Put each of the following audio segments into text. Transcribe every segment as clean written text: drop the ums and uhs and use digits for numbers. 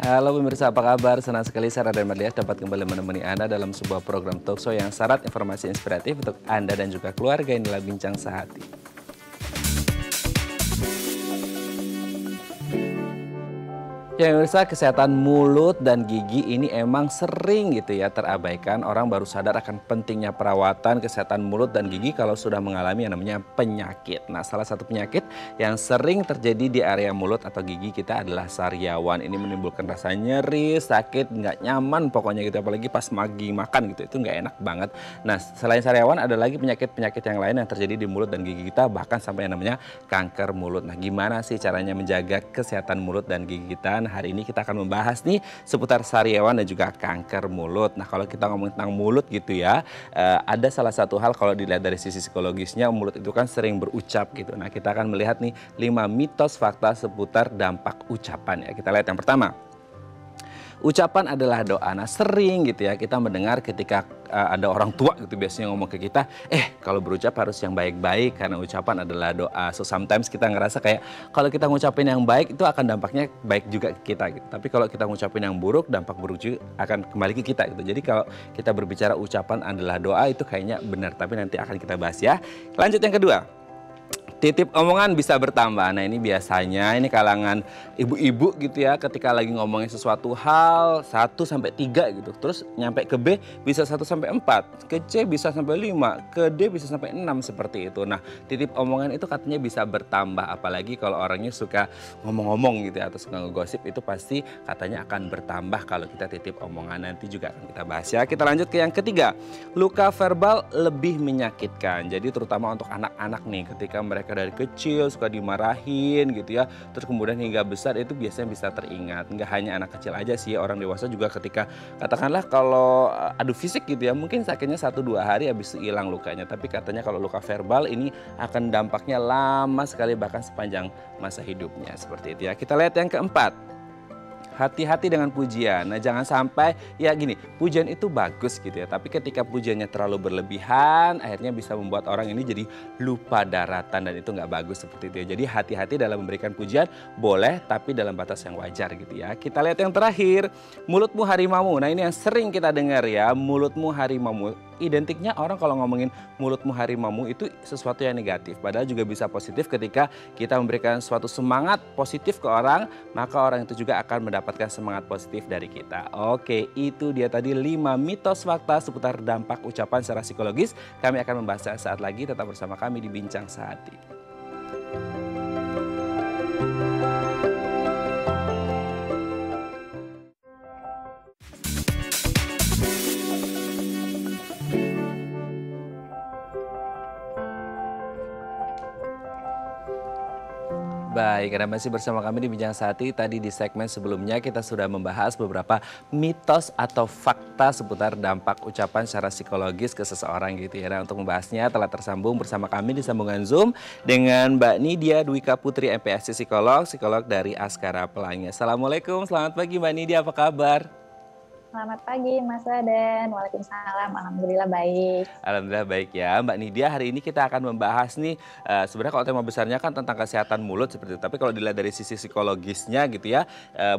Halo pemirsa, apa kabar? Senang sekali saya Raden Marlias dapat kembali menemani Anda dalam sebuah program talkshow yang syarat informasi inspiratif untuk Anda dan juga keluarga. Inilah Bincang Sehati. Ya pemirsa, kesehatan mulut dan gigi ini emang sering gitu ya terabaikan. Orang baru sadar akan pentingnya perawatan kesehatan mulut dan gigi kalau sudah mengalami yang namanya penyakit. Nah, salah satu penyakit yang sering terjadi di area mulut atau gigi kita adalah sariawan. Ini menimbulkan rasa nyeri, sakit, nggak nyaman pokoknya gitu. Apalagi pas lagi makan gitu, itu nggak enak banget. Nah, selain sariawan ada lagi penyakit-penyakit yang lain yang terjadi di mulut dan gigi kita, bahkan sampai yang namanya kanker mulut. Nah, gimana sih caranya menjaga kesehatan mulut dan gigi kita? Hari ini kita akan membahas nih seputar sariawan dan juga kanker mulut. Nah, kalau kita ngomong tentang mulut gitu ya, ada salah satu hal kalau dilihat dari sisi psikologisnya, mulut itu kan sering berucap gitu. Nah, kita akan melihat nih 5 mitos fakta seputar dampak ucapan ya. Kita lihat yang pertama. Ucapan adalah doa. Nah, sering gitu ya kita mendengar ketika ada orang tua gitu biasanya ngomong ke kita, kalau berucap harus yang baik-baik karena ucapan adalah doa. So sometimes kita ngerasa kayak kalau kita ngucapin yang baik itu akan dampaknya baik juga ke kita gitu. Tapi kalau kita ngucapin yang buruk, dampak buruk juga akan kembali ke kita gitu. Jadi kalau kita berbicara ucapan adalah doa itu kayaknya benar, tapi nanti akan kita bahas ya. Lanjut yang kedua. Titip omongan bisa bertambah. Nah, ini biasanya ini kalangan ibu-ibu gitu ya, ketika lagi ngomongin sesuatu hal 1-3 gitu. Terus nyampe ke B bisa 1-4, ke C bisa sampai 5, ke D bisa sampai 6 seperti itu. Nah, titip omongan itu katanya bisa bertambah, apalagi kalau orangnya suka ngomong-ngomong gitu ya, atau suka ngegosip, itu pasti katanya akan bertambah kalau kita titip omongan. Nanti juga akan kita bahas ya. Kita lanjut ke yang ketiga. Luka verbal lebih menyakitkan. Jadi terutama untuk anak-anak nih, ketika mereka dari kecil suka dimarahin gitu ya, terus kemudian hingga besar itu biasanya bisa teringat. Nggak hanya anak kecil aja sih, orang dewasa juga ketika katakanlah kalau adu fisik gitu ya, mungkin sakitnya 1-2 hari habis itu hilang lukanya. Tapi katanya kalau luka verbal ini akan dampaknya lama sekali, bahkan sepanjang masa hidupnya seperti itu ya. Kita lihat yang keempat. Hati-hati dengan pujian. Nah, jangan sampai ya gini, pujian itu bagus gitu ya. Tapi ketika pujiannya terlalu berlebihan, akhirnya bisa membuat orang ini jadi lupa daratan dan itu nggak bagus seperti itu ya. Jadi hati-hati dalam memberikan pujian, boleh tapi dalam batas yang wajar gitu ya. Kita lihat yang terakhir, mulutmu harimaumu. Nah, ini yang sering kita dengar ya, mulutmu harimaumu. Identiknya orang kalau ngomongin mulutmu harimaumu itu sesuatu yang negatif. Padahal juga bisa positif ketika kita memberikan suatu semangat positif ke orang, maka orang itu juga akan mendapatkan semangat positif dari kita. Oke, itu dia tadi 5 mitos fakta seputar dampak ucapan secara psikologis. Kami akan membahasnya saat lagi, tetap bersama kami di Bincang Sehati. Baik, Anda masih bersama kami di Bincang Sehati. Tadi di segmen sebelumnya kita sudah membahas beberapa mitos atau fakta seputar dampak ucapan secara psikologis ke seseorang gitu ya. Nah, untuk membahasnya telah tersambung bersama kami di sambungan Zoom dengan Mbak Nidia Dwika Putri MPSC psikolog dari Askara Pelangi. Assalamualaikum, selamat pagi Mbak Nidia, apa kabar? Selamat pagi Mas Raden, waalaikumsalam, alhamdulillah baik. Alhamdulillah baik ya Mbak Nidia. Hari ini kita akan membahas nih, sebenarnya kalau tema besarnya kan tentang kesehatan mulut seperti itu. Tapi kalau dilihat dari sisi psikologisnya gitu ya,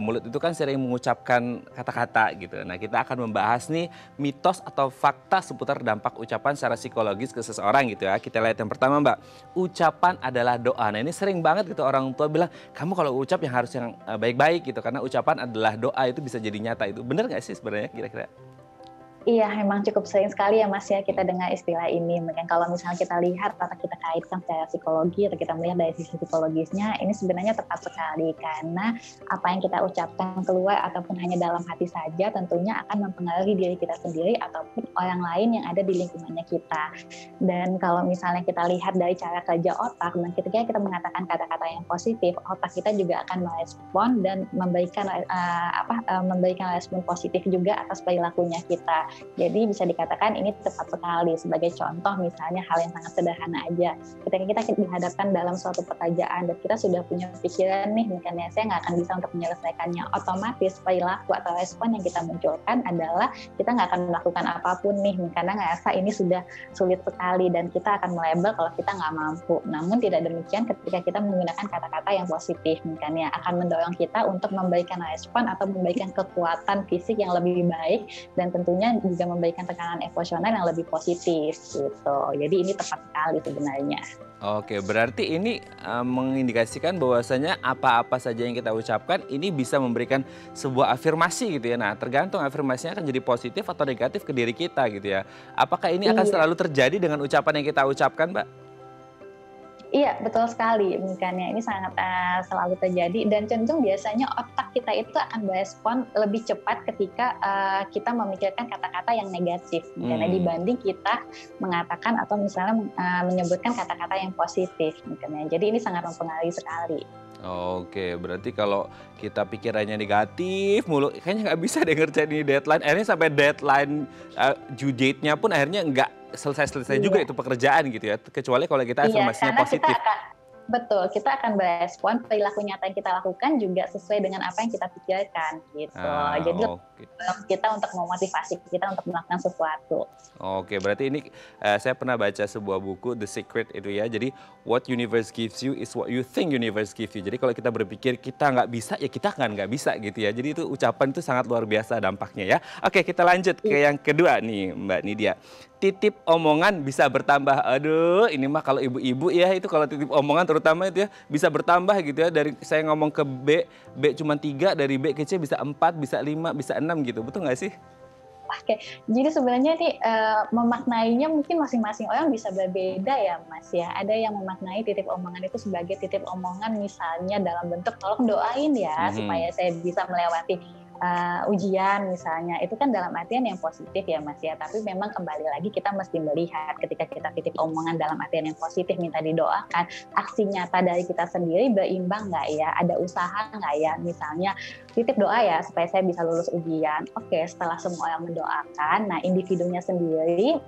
mulut itu kan sering mengucapkan kata-kata gitu. Nah, kita akan membahas nih mitos atau fakta seputar dampak ucapan secara psikologis ke seseorang gitu ya. Kita lihat yang pertama Mbak, ucapan adalah doa. Nah, ini sering banget gitu orang tua bilang, kamu kalau ucap yang harus yang baik-baik gitu. Karena ucapan adalah doa, itu bisa jadi nyata. Itu benar nggak sih sebenarnya kira-kira? Iya, memang cukup sering sekali ya Mas ya kita dengar istilah ini. Mungkin kalau misalnya kita lihat atau kita kaitkan secara psikologi atau kita melihat dari sisi psikologisnya, ini sebenarnya tepat sekali karena apa yang kita ucapkan keluar ataupun hanya dalam hati saja tentunya akan mempengaruhi diri kita sendiri ataupun orang lain yang ada di lingkungannya kita. Dan kalau misalnya kita lihat dari cara kerja otak, dan ketika kita mengatakan kata-kata yang positif, otak kita juga akan merespon dan memberikan respon positif juga atas perilakunya kita. Jadi bisa dikatakan ini tepat sekali. Sebagai contoh misalnya hal yang sangat sederhana aja. Ketika kita dihadapkan dalam suatu pekerjaan dan kita sudah punya pikiran nih, misalnya saya nggak akan bisa untuk menyelesaikannya, otomatis perilaku atau respon yang kita munculkan adalah kita nggak akan melakukan apapun nih, karena ngerasa ini sudah sulit sekali dan kita akan melabel kalau kita nggak mampu. Namun tidak demikian ketika kita menggunakan kata-kata yang positif, misalnya akan mendorong kita untuk memberikan respon atau memberikan kekuatan fisik yang lebih baik dan tentunya juga memberikan tekanan emosional yang lebih positif gitu. Jadi ini tepat sekali sebenarnya. Oke, berarti ini mengindikasikan bahwasanya apa-apa saja yang kita ucapkan ini bisa memberikan sebuah afirmasi gitu ya. Nah, tergantung afirmasinya akan jadi positif atau negatif ke diri kita gitu ya. Apakah ini akan selalu terjadi dengan ucapan yang kita ucapkan, Mbak? Iya, betul sekali. Makanya ini sangat selalu terjadi dan cenderung biasanya otak kita itu akan berespon lebih cepat ketika kita memikirkan kata-kata yang negatif. Karena dibanding kita mengatakan atau misalnya menyebutkan kata-kata yang positif. Makanya. Jadi ini sangat mempengaruhi sekali. Oke, berarti kalau kita pikirannya negatif mulu, kayaknya nggak bisa deh ngerjain ini deadline. Akhirnya sampai deadline due date-nya pun akhirnya nggak selesai-selesai juga itu pekerjaan gitu ya. Kecuali kalau kita afirmasinya positif. Betul, kita akan berespon perilaku nyata yang kita lakukan juga sesuai dengan apa yang kita pikirkan gitu. Jadi kita untuk memotivasi kita untuk melakukan sesuatu. Oke, berarti ini saya pernah baca sebuah buku The Secret itu ya. Jadi what universe gives you is what you think universe gives you. Jadi kalau kita berpikir kita nggak bisa, ya kita kan nggak bisa gitu ya. Jadi itu ucapan itu sangat luar biasa dampaknya ya. Oke, kita lanjut ke yang kedua nih Mbak Nidia. Titip omongan bisa bertambah. Aduh, ini mah kalau ibu-ibu ya, itu kalau titip omongan terutama itu ya bisa bertambah gitu ya. Dari saya ngomong ke B cuma 3, dari B ke C bisa 4, bisa 5, bisa 6 gitu. Betul nggak sih? Oke, jadi sebenarnya nih memaknainya mungkin masing-masing orang bisa berbeda ya Mas ya. Ada yang memaknai titip omongan itu sebagai titip omongan misalnya dalam bentuk tolong doain ya supaya saya bisa melewati ujian misalnya, itu kan dalam artian yang positif ya Mas ya, tapi memang kembali lagi kita mesti melihat ketika kita titip omongan dalam artian yang positif minta didoakan, aksi nyata dari kita sendiri berimbang nggak ya, ada usaha nggak ya, misalnya titip doa ya supaya saya bisa lulus ujian. Oke, setelah semua orang mendoakan, nah individunya sendiri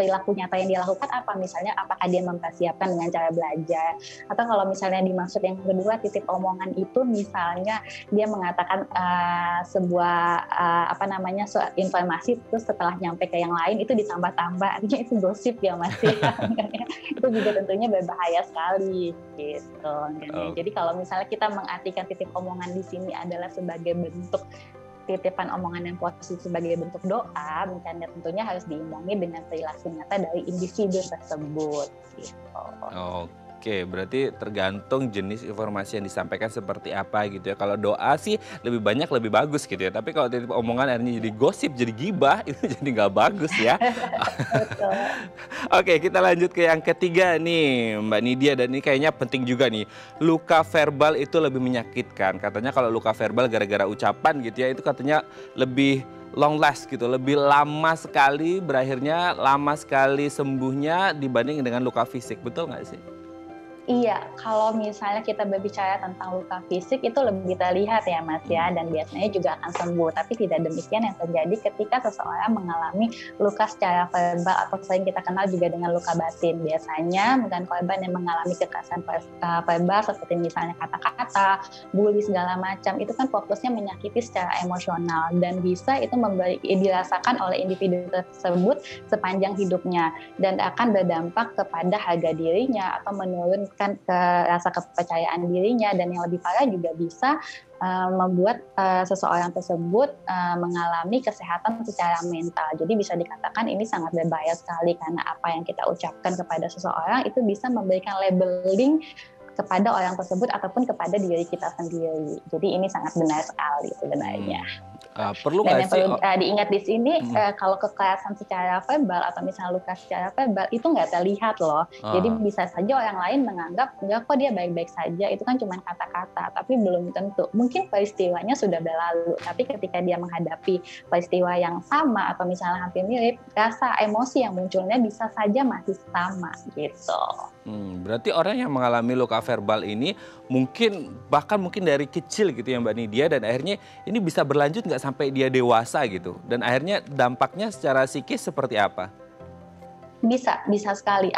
perilaku nyata yang dia lakukan apa, misalnya apakah dia mempersiapkan dengan cara belajar, atau kalau misalnya dimaksud yang kedua titip omongan itu misalnya dia mengatakan sebuah informasi terus setelah nyampe ke yang lain itu ditambah-tambah, artinya itu gosip ya Mas ya. Itu juga tentunya berbahaya sekali gitu. Jadi kalau misalnya kita mengartikan titip omongan di sini adalah sebagai bentuk titipan omongan yang positif sebagai bentuk doa, misalnya tentunya harus diimbangi dengan perilaku nyata dari individu tersebut gitu. Oke, berarti tergantung jenis informasi yang disampaikan seperti apa gitu ya. Kalau doa sih lebih banyak lebih bagus gitu ya. Tapi kalau titip omongan akhirnya jadi gosip, jadi gibah, itu jadi nggak bagus ya. Oke, kita lanjut ke yang ketiga nih Mbak Nidia, dan ini kayaknya penting juga nih. Luka verbal itu lebih menyakitkan. Katanya kalau luka verbal gara-gara ucapan gitu ya, itu katanya lebih long last gitu, lebih lama sekali berakhirnya, lama sekali sembuhnya dibanding dengan luka fisik. Betul nggak sih? Iya, kalau misalnya kita berbicara tentang luka fisik itu lebih terlihat ya Mas ya, dan biasanya juga akan sembuh. Tapi tidak demikian yang terjadi ketika seseorang mengalami luka secara verbal atau sering kita kenal juga dengan luka batin. Biasanya bukan korban yang mengalami kekerasan verbal seperti misalnya kata-kata, bully segala macam, itu kan fokusnya menyakiti secara emosional dan bisa itu dirasakan oleh individu tersebut sepanjang hidupnya dan akan berdampak kepada harga dirinya atau menurunkan ke rasa kepercayaan dirinya, dan yang lebih parah juga bisa membuat seseorang tersebut mengalami kesehatan secara mental. Jadi bisa dikatakan ini sangat berbahaya sekali karena apa yang kita ucapkan kepada seseorang itu bisa memberikan labeling kepada orang tersebut ataupun kepada diri kita sendiri. Jadi ini sangat benar sekali sebenarnya. Perlu dan yang perlu diingat di sini kalau kekerasan secara verbal atau misalnya luka secara verbal itu nggak terlihat loh. Jadi bisa saja orang lain menganggap enggak kok dia baik-baik saja, itu kan cuma kata-kata, tapi belum tentu. Mungkin peristiwanya sudah berlalu, tapi ketika dia menghadapi peristiwa yang sama atau misalnya hampir mirip, rasa emosi yang munculnya bisa saja masih sama gitu. Berarti orang yang mengalami luka verbal ini mungkin bahkan dari kecil gitu ya Mbak Nidia, dan akhirnya ini bisa berlanjut nggak nggak sampai dia dewasa gitu? Dan akhirnya dampaknya secara psikis seperti apa? Bisa sekali.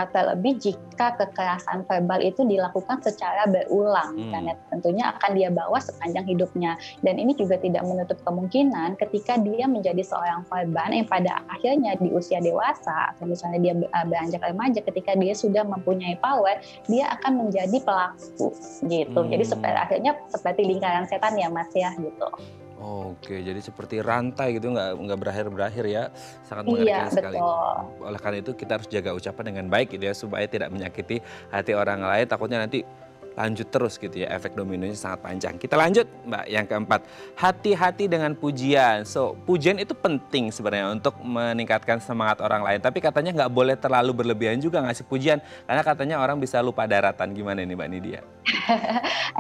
Terlebih jika kekerasan verbal itu dilakukan secara berulang, karena tentunya akan dia bawa sepanjang hidupnya. Dan ini juga tidak menutup kemungkinan ketika dia menjadi seorang korban yang pada akhirnya di usia dewasa atau misalnya dia beranjak remaja, ketika dia sudah mempunyai power, dia akan menjadi pelaku gitu. Jadi akhirnya seperti lingkaran setan ya Mas ya gitu. Oke, jadi seperti rantai gitu, nggak berakhir-berakhir ya, sangat Iya mengerikan sekali. betul. Oleh karena itu kita harus jaga ucapan dengan baik gitu ya, supaya tidak menyakiti hati orang lain, takutnya nanti lanjut terus gitu ya, efek dominonya sangat panjang. Kita lanjut Mbak, yang keempat, hati-hati dengan pujian. So, pujian itu penting sebenarnya untuk meningkatkan semangat orang lain, tapi katanya nggak boleh terlalu berlebihan juga ngasih pujian, karena katanya orang bisa lupa daratan. Gimana nih Mbak Nidia?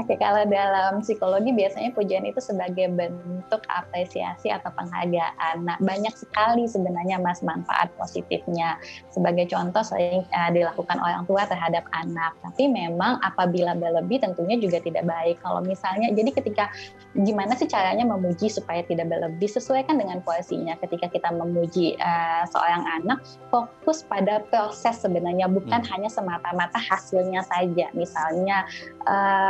Oke, kalau dalam psikologi biasanya pujian itu sebagai bentuk apresiasi atau penghargaan. Nah, banyak sekali sebenarnya Mas manfaat positifnya. Sebagai contoh sering dilakukan orang tua terhadap anak. Tapi memang apabila berlebih tentunya juga tidak baik. Kalau misalnya, jadi ketika gimana sih caranya memuji supaya tidak berlebih? Sesuaikan dengan porsinya. Ketika kita memuji seorang anak, fokus pada proses sebenarnya, bukan hanya semata-mata hasilnya saja. Misalnya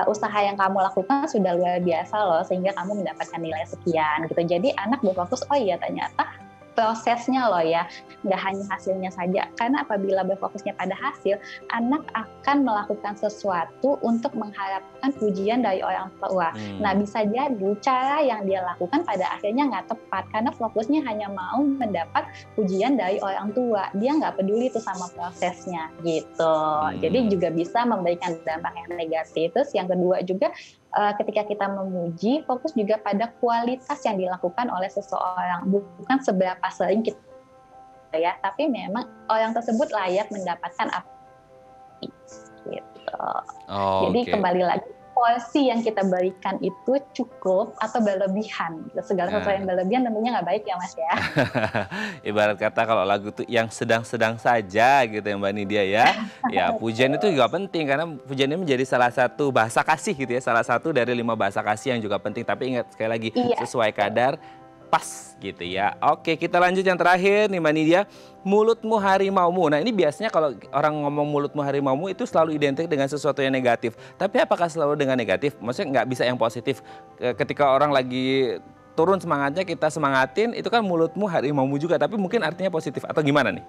usaha yang kamu lakukan sudah luar biasa loh sehingga kamu mendapatkan nilai sekian gitu. Jadi anak berfokus, oh iya ternyata prosesnya loh ya, nggak hanya hasilnya saja. Karena apabila berfokusnya pada hasil, anak akan melakukan sesuatu untuk mengharapkan pujian dari orang tua. Nah, bisa jadi cara yang dia lakukan pada akhirnya nggak tepat, karena fokusnya hanya mau mendapat pujian dari orang tua. Dia nggak peduli itu sama prosesnya gitu. Jadi juga bisa memberikan dampak yang negatif. Terus yang kedua juga, ketika kita memuji, fokus juga pada kualitas yang dilakukan oleh seseorang, bukan seberapa sering kita ya, tapi memang orang tersebut layak mendapatkan apa gitu. Jadi kembali lagi, porsi yang kita berikan itu cukup atau berlebihan. Segala sesuatu yang berlebihan tentunya nggak baik ya Mas ya. Ibarat kata kalau lagu tuh yang sedang-sedang saja gitu ya Mbak Nidia ya. Ya pujian itu juga penting karena pujian ini menjadi salah satu bahasa kasih gitu ya. Salah satu dari 5 bahasa kasih yang juga penting. Tapi ingat sekali lagi sesuai kadar, pas gitu ya. Oke, kita lanjut yang terakhir nih Mbak Nidia. Mulutmu harimaumu. Nah ini biasanya kalau orang ngomong mulutmu harimaumu itu selalu identik dengan sesuatu yang negatif. Tapi apakah selalu dengan negatif? Maksudnya nggak bisa yang positif. Ketika orang lagi turun semangatnya kita semangatin, itu kan mulutmu harimaumu juga. Tapi mungkin artinya positif atau gimana nih?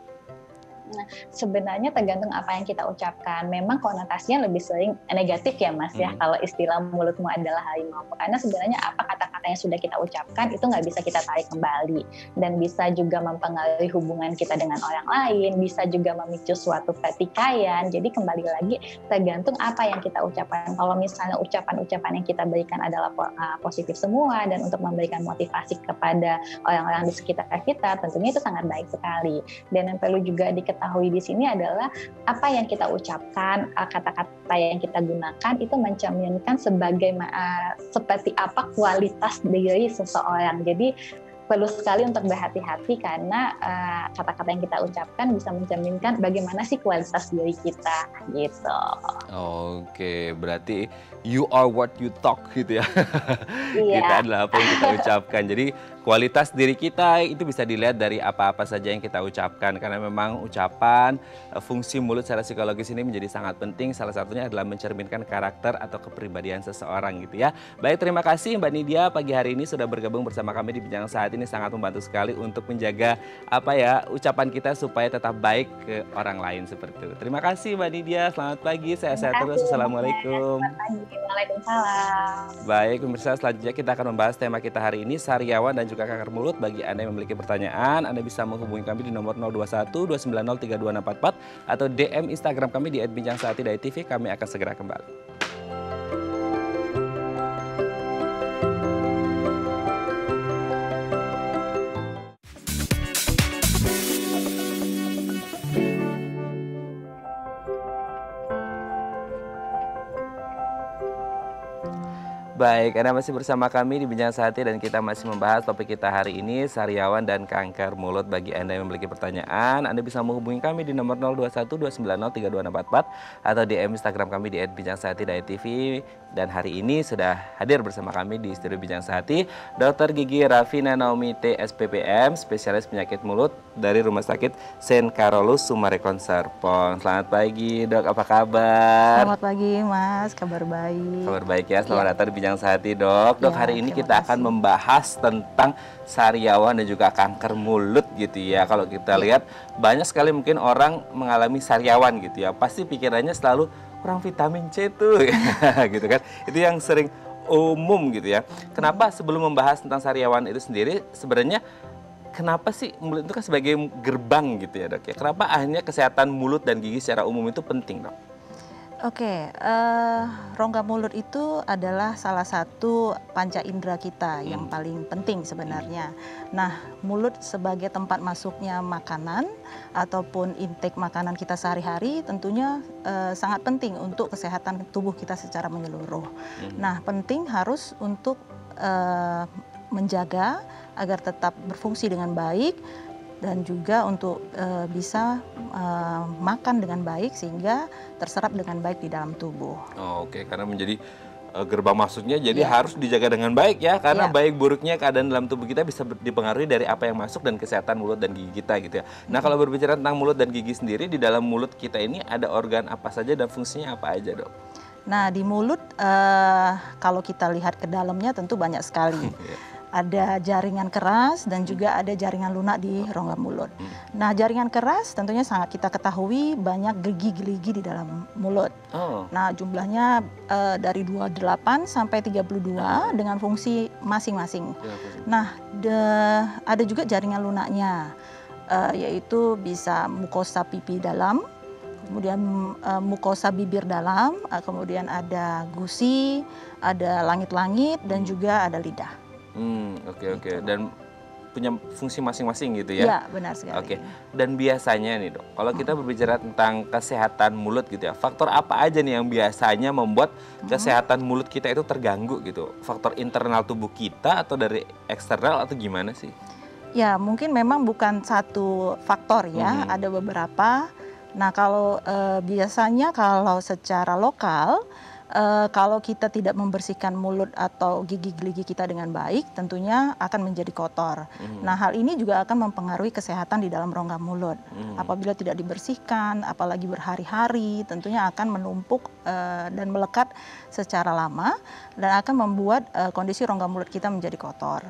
Nah, sebenarnya tergantung apa yang kita ucapkan. Memang konotasinya lebih sering negatif ya Mas ya, kalau istilah mulutmu adalah harimau. Karena sebenarnya apa kata-kata yang sudah kita ucapkan itu nggak bisa kita tarik kembali. Dan bisa juga mempengaruhi hubungan kita dengan orang lain, bisa juga memicu suatu pertikaian. Jadi kembali lagi tergantung apa yang kita ucapkan. Kalau misalnya ucapan-ucapan yang kita berikan adalah positif semua dan untuk memberikan motivasi kepada orang-orang di sekitar kita, tentunya itu sangat baik sekali. Dan yang perlu juga diketahui di sini adalah apa yang kita ucapkan, kata-kata yang kita gunakan itu mencerminkan seperti apa kualitas diri seseorang. Jadi perlu sekali untuk berhati-hati karena kata-kata yang kita ucapkan bisa mencerminkan bagaimana sih kualitas diri kita gitu. Oke, berarti you are what you talk gitu ya. Iya. Kita adalah apa yang kita ucapkan. Jadi kualitas diri kita itu bisa dilihat dari apa-apa saja yang kita ucapkan. Karena memang ucapan, fungsi mulut secara psikologis ini menjadi sangat penting. Salah satunya adalah mencerminkan karakter atau kepribadian seseorang gitu ya. Baik, terima kasih Mbak Nidia pagi hari ini sudah bergabung bersama kami di Bincang Saat ini, sangat membantu sekali untuk menjaga ucapan kita supaya tetap baik ke orang lain seperti itu. Terima kasih Mbak Nidia, selamat pagi, sehat-sehat terus. Assalamualaikum. Selamat pagi, waalaikumsalam. Baik pemirsa, selanjutnya kita akan membahas tema kita hari ini, sariawan dan juga kanker mulut. Bagi Anda yang memiliki pertanyaan, Anda bisa menghubungi kami di nomor 021 290 32644 atau DM Instagram kami di @bincangsaati.tv. Kami akan segera kembali. Baik, Anda masih bersama kami di Bincang Sehati dan kita masih membahas topik kita hari ini, sariawan dan kanker mulut. Bagi Anda yang memiliki pertanyaan, Anda bisa menghubungi kami di nomor 0212903264 atau DM Instagram kami di @bincang_sehati_tv. Dan hari ini sudah hadir bersama kami di studio Bincang Sehati Dr. Gigi Rafina Naomi T. SPPM, spesialis penyakit mulut dari Rumah Sakit Saint Carolus Summarecon Serpong. Selamat pagi, Dok. Apa kabar? Selamat pagi, Mas. Kabar baik. Kabar baik ya. Selamat datang di Bincang Sehati, Dok. Dok, hari ini kita akan membahas tentang sariawan dan juga kanker mulut gitu ya. Kalau kita lihat banyak sekali mungkin orang mengalami sariawan gitu ya. Pasti pikirannya selalu kurang vitamin C tuh gitu kan. Itu yang sering umum gitu ya. Kenapa sebelum membahas tentang sariawan itu sendiri sebenarnya kenapa sih mulut itu kan sebagai gerbang gitu ya, Dok ya. Kenapa akhirnya kesehatan mulut dan gigi secara umum itu penting, Dok? Oke, rongga mulut itu adalah salah satu panca indera kita yang paling penting sebenarnya. Nah, mulut sebagai tempat masuknya makanan ataupun intake makanan kita sehari-hari tentunya sangat penting untuk kesehatan tubuh kita secara menyeluruh. Nah, penting harus untuk menjaga agar tetap berfungsi dengan baik dan juga untuk bisa makan dengan baik sehingga terserap dengan baik di dalam tubuh. Oh, oke, karena menjadi gerbang masuknya jadi harus dijaga dengan baik ya, karena baik buruknya keadaan dalam tubuh kita bisa dipengaruhi dari apa yang masuk dan kesehatan mulut dan gigi kita gitu ya. Nah, kalau berbicara tentang mulut dan gigi sendiri, di dalam mulut kita ini ada organ apa saja dan fungsinya apa aja, Dok? Nah, di mulut kalau kita lihat ke dalamnya tentu banyak sekali. Ada jaringan keras dan juga ada jaringan lunak di rongga mulut. Nah, jaringan keras tentunya sangat kita ketahui banyak gerigi-gerigi di dalam mulut. Nah, jumlahnya dari 28 sampai 32 dengan fungsi masing-masing. Nah, ada juga jaringan lunaknya, yaitu bisa mukosa pipi dalam, kemudian mukosa bibir dalam, kemudian ada gusi, ada langit-langit, dan juga ada lidah. Oke. Dan punya fungsi masing-masing gitu ya? Iya, benar sekali. Oke. Dan biasanya nih, Dok, kalau kita berbicara tentang kesehatan mulut gitu ya, faktor apa aja nih yang biasanya membuat kesehatan mulut kita itu terganggu gitu? Faktor internal tubuh kita atau dari eksternal atau gimana sih? Ya, mungkin memang bukan satu faktor ya, ada beberapa. Nah, kalau biasanya kalau secara lokal, kalau kita tidak membersihkan mulut atau gigi-gigi kita dengan baik, tentunya akan menjadi kotor. Nah, hal ini juga akan mempengaruhi kesehatan di dalam rongga mulut. Apabila tidak dibersihkan, apalagi berhari-hari, tentunya akan menumpuk dan melekat secara lama dan akan membuat kondisi rongga mulut kita menjadi kotor.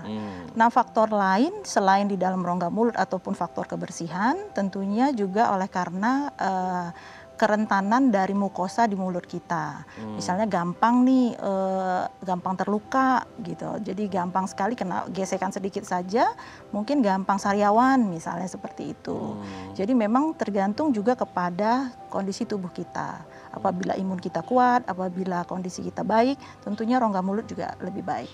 Nah, faktor lain selain di dalam rongga mulut ataupun faktor kebersihan, tentunya juga oleh karena kerentanan dari mukosa di mulut kita. Misalnya gampang nih, gampang terluka gitu. Jadi gampang sekali kena gesekan sedikit saja, mungkin gampang sariawan misalnya seperti itu. Jadi memang tergantung juga kepada kondisi tubuh kita. Apabila imun kita kuat, apabila kondisi kita baik, tentunya rongga mulut juga lebih baik.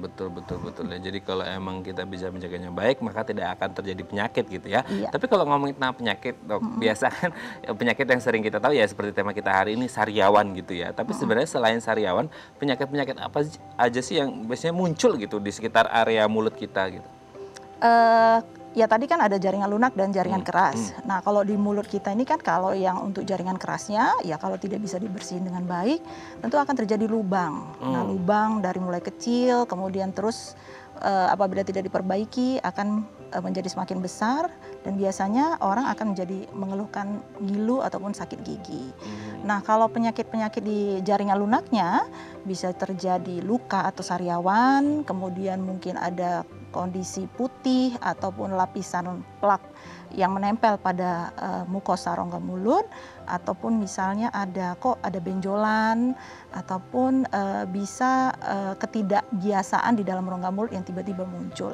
Betul ya. Jadi kalau emang kita bisa menjaganya baik, maka tidak akan terjadi penyakit gitu ya. Tapi kalau ngomongin tentang penyakit, Dok, biasa kan penyakit yang sering kita tahu ya seperti tema kita hari ini, sariawan gitu ya. Tapi sebenarnya selain sariawan, penyakit-penyakit apa aja sih yang biasanya muncul gitu di sekitar area mulut kita gitu? Ya tadi kan ada jaringan lunak dan jaringan keras. Nah, kalau di mulut kita ini kan kalau yang untuk jaringan kerasnya, ya kalau tidak bisa dibersihin dengan baik, tentu akan terjadi lubang. Nah, lubang dari mulai kecil, kemudian terus apabila tidak diperbaiki akan menjadi semakin besar dan biasanya orang akan menjadi mengeluhkan ngilu ataupun sakit gigi. Nah, kalau penyakit-penyakit di jaringan lunaknya bisa terjadi luka atau sariawan, kemudian mungkin ada kondisi putih ataupun lapisan plak yang menempel pada mukosa rongga mulut, ataupun misalnya ada benjolan ataupun bisa ketidakbiasaan di dalam rongga mulut yang tiba-tiba muncul.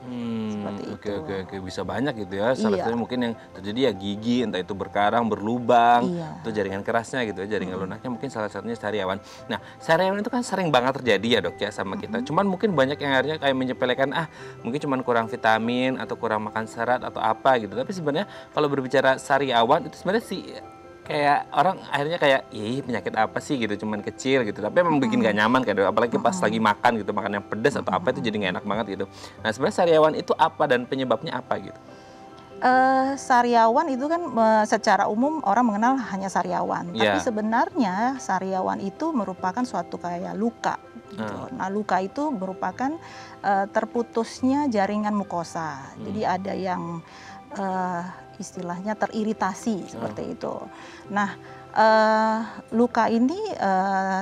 Seperti itu. Oke, bisa banyak gitu ya. Salah satunya mungkin yang terjadi ya gigi, entah itu berkarang, berlubang, itu jaringan kerasnya gitu ya, jaringan lunaknya mungkin salah satunya sariawan. Nah, sariawan itu kan sering banget terjadi ya, Dok ya, sama kita. Cuman mungkin banyak yang akhirnya kayak menyepelekan, mungkin cuman kurang vitamin atau kurang makan serat atau apa gitu. Tapi sebenarnya kalau berbicara sariawan itu sebenarnya kayak orang akhirnya kayak, ih penyakit apa sih gitu, cuman kecil gitu. Tapi emang bikin gak nyaman kan, apalagi pas lagi makan gitu, makan yang pedas atau apa itu jadi gak enak banget gitu. Nah sebenarnya sariawan itu apa dan penyebabnya apa gitu? Sariawan itu kan secara umum orang mengenal hanya sariawan, tapi Iya. sebenarnya sariawan itu merupakan suatu kayak luka. Gitu. Nah, luka itu merupakan terputusnya jaringan mukosa. Jadi ada yang istilahnya teriritasi seperti itu. Nah, luka ini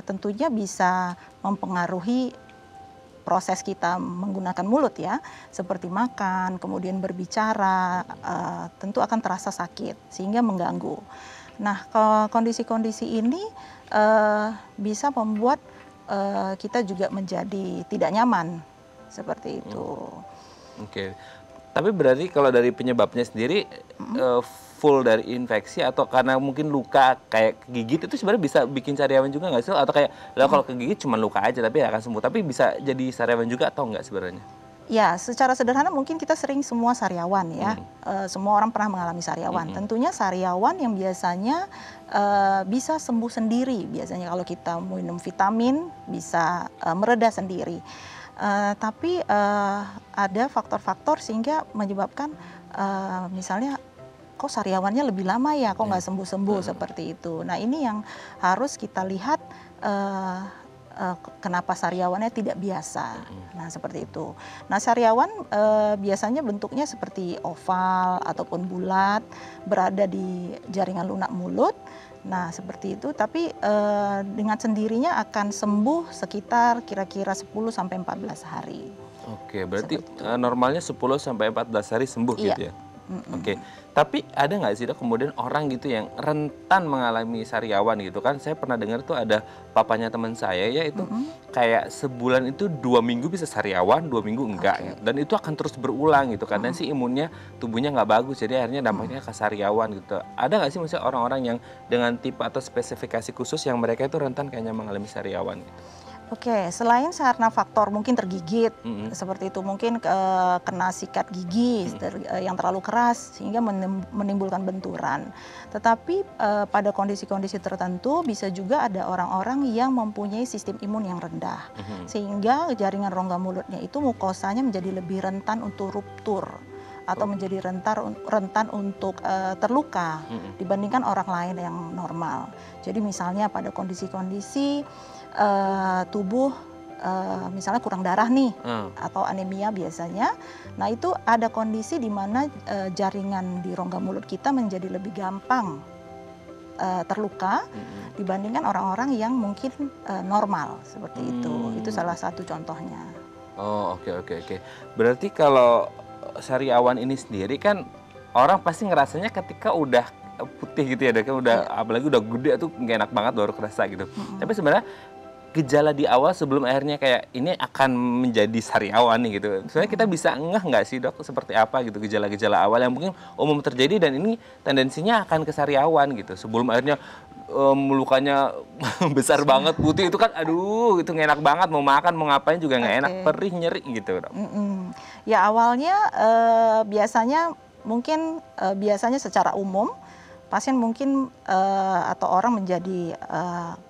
tentunya bisa mempengaruhi proses kita menggunakan mulut ya, seperti makan, kemudian berbicara, tentu akan terasa sakit sehingga mengganggu. Nah, kondisi-kondisi ini bisa membuat kita juga menjadi tidak nyaman seperti itu. Oke. Tapi berarti kalau dari penyebabnya sendiri full dari infeksi atau karena mungkin luka kayak kegigit itu sebenarnya bisa bikin sariawan juga nggak sih? Atau kayak lah kalau kegigit cuma luka aja tapi akan sembuh. Tapi bisa jadi sariawan juga atau nggak sebenarnya? Ya, secara sederhana mungkin kita sering semua sariawan ya. Semua orang pernah mengalami sariawan. Tentunya sariawan yang biasanya bisa sembuh sendiri. Biasanya kalau kita minum vitamin bisa mereda sendiri. Tapi ada faktor-faktor sehingga menyebabkan misalnya kok sariawannya lebih lama ya, kok nggak sembuh-sembuh seperti itu. Nah ini yang harus kita lihat kenapa sariawannya tidak biasa. Nah seperti itu. Nah sariawan biasanya bentuknya seperti oval ataupun bulat, berada di jaringan lunak mulut. Nah seperti itu, tapi dengan sendirinya akan sembuh sekitar kira-kira 10-14 hari. Oke, berarti normalnya 10-14 hari sembuh Iya. gitu ya? Oke, tapi ada nggak sih Dok kemudian orang gitu yang rentan mengalami sariawan gitu kan? Saya pernah dengar tuh ada papanya teman saya ya itu kayak sebulan itu 2 minggu bisa sariawan, 2 minggu enggak gitu. Dan itu akan terus berulang gitu karena sih imunnya tubuhnya nggak bagus jadi akhirnya dampaknya ke sariawan gitu. Ada nggak sih maksudnya orang-orang yang dengan tipe atau spesifikasi khusus yang mereka itu rentan kayaknya mengalami sariawan gitu? Oke, selain karena faktor mungkin tergigit, seperti itu mungkin kena sikat gigi yang terlalu keras sehingga menimbulkan benturan. Tetapi pada kondisi-kondisi tertentu bisa juga ada orang-orang yang mempunyai sistem imun yang rendah, sehingga jaringan rongga mulutnya itu mukosanya menjadi lebih rentan untuk ruptur atau menjadi rentan untuk terluka dibandingkan orang lain yang normal. Jadi misalnya pada kondisi-kondisi tubuh misalnya kurang darah nih atau anemia biasanya, nah itu ada kondisi di mana jaringan di rongga mulut kita menjadi lebih gampang terluka dibandingkan orang-orang yang mungkin normal seperti itu. Itu salah satu contohnya. Oh oke. Berarti kalau sariawan ini sendiri kan orang pasti ngerasanya ketika udah putih gitu ya, kan udah apalagi udah gede tuh nggak enak banget baru kerasa gitu. Tapi sebenarnya gejala di awal sebelum akhirnya kayak ini akan menjadi sariawan nih gitu. Sebenarnya kita bisa ngeh nggak sih Dok seperti apa gitu gejala-gejala awal yang mungkin umum terjadi dan ini tendensinya akan ke sariawan gitu. Sebelum akhirnya lukanya besar banget putih itu kan aduh itu nggak enak banget mau makan mau ngapain juga nggak enak perih nyeri gitu Dok. Ya awalnya biasanya mungkin biasanya secara umum pasien mungkin atau orang menjadi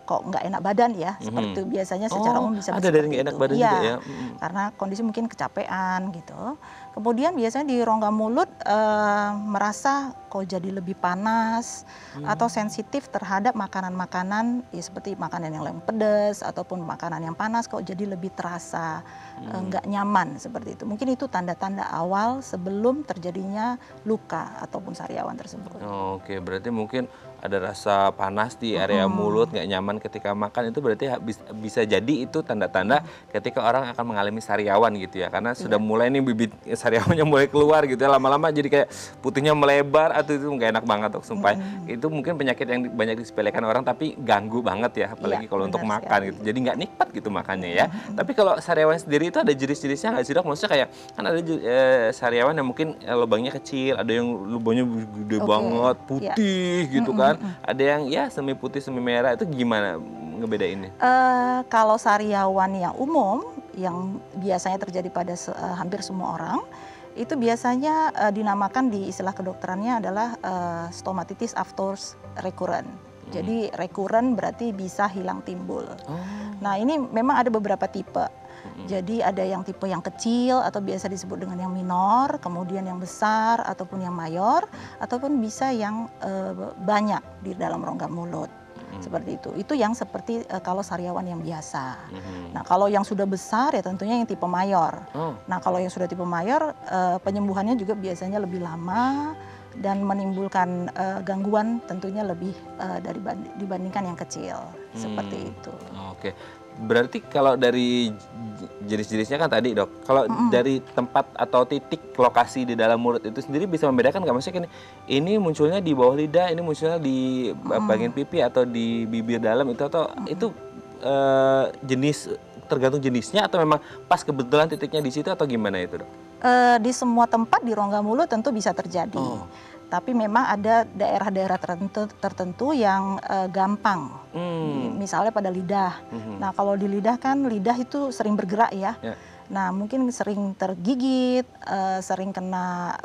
kok nggak enak badan ya, seperti itu biasanya secara umum bisa ada dari nggak enak badan juga ya? Karena kondisi mungkin kecapean gitu. Kemudian biasanya di rongga mulut merasa kok jadi lebih panas atau sensitif terhadap makanan-makanan ya seperti makanan yang lebih pedas ataupun makanan yang panas kok jadi lebih terasa nggak nyaman seperti itu. Mungkin itu tanda-tanda awal sebelum terjadinya luka ataupun sariawan tersebut. Oke, berarti mungkin ada rasa panas di area mulut, nggak nyaman ketika makan itu berarti bisa jadi itu tanda-tanda ketika orang akan mengalami sariawan gitu ya. Karena sudah mulai nih bibit sariawannya mulai keluar gitu ya. Lama-lama jadi kayak putihnya melebar atau itu nggak enak banget Dok, sumpah. Itu mungkin penyakit yang banyak disepelekan orang tapi ganggu banget ya. Apalagi kalau untuk makan gitu. Jadi nggak nikmat gitu makannya ya. Tapi kalau sariawan sendiri itu ada jenis-jenisnya nggak sih Dok? Maksudnya kayak kan ada sariawan yang mungkin lubangnya kecil, ada yang lubangnya gede banget, putih gitu kan. Ada yang ya semi putih semi merah, itu gimana ngebedainnya? Kalau sariawan yang umum yang biasanya terjadi pada hampir semua orang Itu biasanya dinamakan di istilah kedokterannya adalah stomatitis after recurrent. Jadi recurrent berarti bisa hilang timbul. Nah ini memang ada beberapa tipe. Jadi ada yang tipe yang kecil atau biasa disebut dengan yang minor, kemudian yang besar ataupun yang mayor, ataupun bisa yang banyak di dalam rongga mulut. Seperti itu. Itu yang seperti kalau sariawan yang biasa. Nah, kalau yang sudah besar ya tentunya yang tipe mayor. Nah, kalau yang sudah tipe mayor, penyembuhannya juga biasanya lebih lama dan menimbulkan gangguan tentunya lebih dibandingkan yang kecil. Seperti itu. Oke. Berarti kalau dari jenis-jenisnya kan tadi dok, kalau dari tempat atau titik lokasi di dalam mulut itu sendiri bisa membedakan nggak? Maksudnya ini munculnya di bawah lidah, ini munculnya di bagian pipi atau di bibir dalam itu, atau itu jenis tergantung jenisnya atau memang pas kebetulan titiknya di situ atau gimana itu dok? Di semua tempat di rongga mulut tentu bisa terjadi. Tapi memang ada daerah-daerah tertentu yang gampang. Misalnya pada lidah. Nah, kalau di lidah kan lidah itu sering bergerak ya. Nah, mungkin sering tergigit, sering kena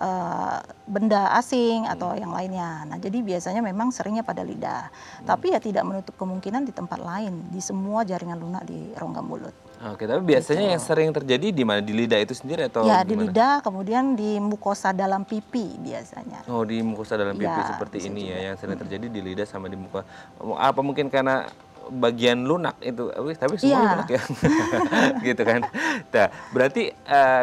benda asing atau yang lainnya. Nah, jadi biasanya memang seringnya pada lidah. Tapi ya tidak menutup kemungkinan di tempat lain, di semua jaringan lunak di rongga mulut. Oke, tapi biasanya yang sering terjadi di mana? Di lidah itu sendiri atau ya, gimana? Di lidah, kemudian di mukosa dalam pipi biasanya. Oh, di mukosa dalam pipi Ya, seperti ini juga. ya, yang sering terjadi di lidah sama di muka. Apa mungkin karena bagian lunak itu, tapi semua lunak ya, gitu kan. Nah, berarti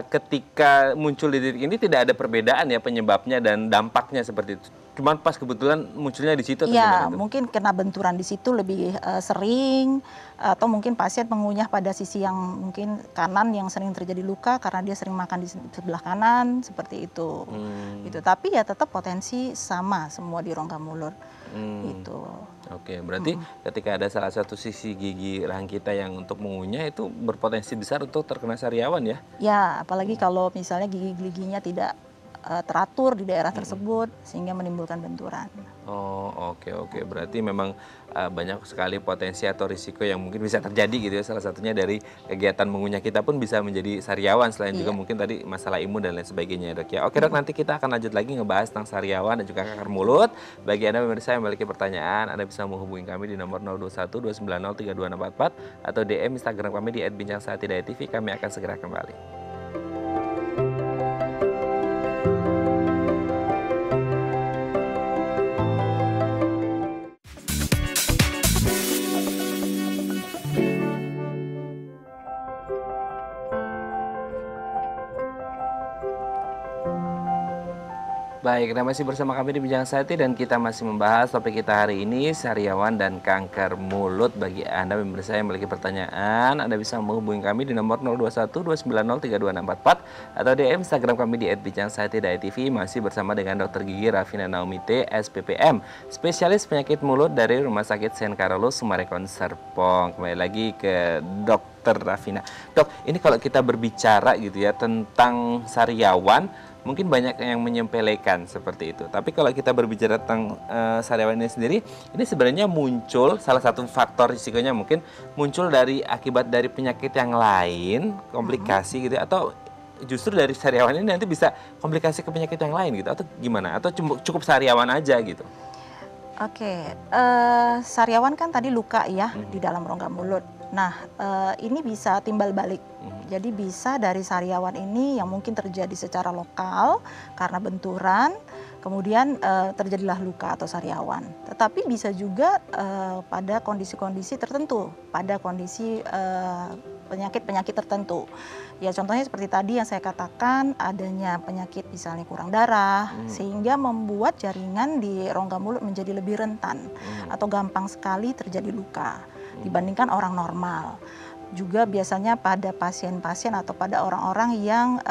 ketika muncul di titik ini tidak ada perbedaan ya penyebabnya dan dampaknya seperti itu. Cuman pas kebetulan munculnya di situ atau ya, gimana? mungkin kena benturan di situ lebih sering, atau mungkin pasien mengunyah pada sisi yang mungkin kanan yang sering terjadi luka karena dia sering makan di sebelah kanan, seperti itu. Gitu. Tapi ya tetap potensi sama semua di rongga mulut. Gitu. Oke, berarti ketika ada salah satu sisi gigi rahang kita yang untuk mengunyah itu berpotensi besar untuk terkena sariawan ya? Ya, apalagi kalau misalnya gigi-giginya tidak teratur di daerah tersebut sehingga menimbulkan benturan. Oh, oke. Berarti memang banyak sekali potensi atau risiko yang mungkin bisa terjadi gitu ya. Salah satunya dari kegiatan mengunyah kita pun bisa menjadi sariawan, selain juga mungkin tadi masalah imun dan lain sebagainya dok ya. Oke dok, nanti kita akan lanjut lagi ngebahas tentang sariawan dan juga kanker mulut. Bagi Anda pemirsa yang memiliki pertanyaan, Anda bisa menghubungi kami di nomor 021 290 32644 atau DM Instagram kami di @bincangsaat.tv. Kami akan segera kembali. Baik, Anda masih bersama kami di Bincang Sati dan kita masih membahas topik kita hari ini, sariawan dan kanker mulut. Bagi Anda pemirsa yang memiliki pertanyaan, Anda bisa menghubungi kami di nomor 021 290 32644 atau DM Instagram kami di @bincangsaati.tv. Masih bersama dengan Dr. Gigi Rafina Naomi T, SPPM, spesialis penyakit mulut dari Rumah Sakit Saint Carolus Summarecon Serpong. Kembali lagi ke Dr. Rafina. Dok, ini kalau kita berbicara gitu ya tentang sariawan, mungkin banyak yang menyepelekan seperti itu. Tapi kalau kita berbicara tentang sariawan ini sendiri, ini sebenarnya muncul salah satu faktor risikonya mungkin muncul dari akibat dari penyakit yang lain, komplikasi gitu, atau justru dari sariawan ini nanti bisa komplikasi ke penyakit yang lain gitu, atau gimana? Atau cukup sariawan aja gitu? Oke, sariawan kan tadi luka ya di dalam rongga mulut. Nah, ini bisa timbal balik. Jadi bisa dari sariawan ini yang mungkin terjadi secara lokal karena benturan, kemudian terjadilah luka atau sariawan. Tetapi bisa juga pada kondisi-kondisi tertentu, pada kondisi penyakit-penyakit tertentu. Ya contohnya seperti tadi yang saya katakan, adanya penyakit misalnya kurang darah, sehingga membuat jaringan di rongga mulut menjadi lebih rentan atau gampang sekali terjadi luka dibandingkan orang normal. Juga biasanya pada pasien-pasien atau pada orang-orang yang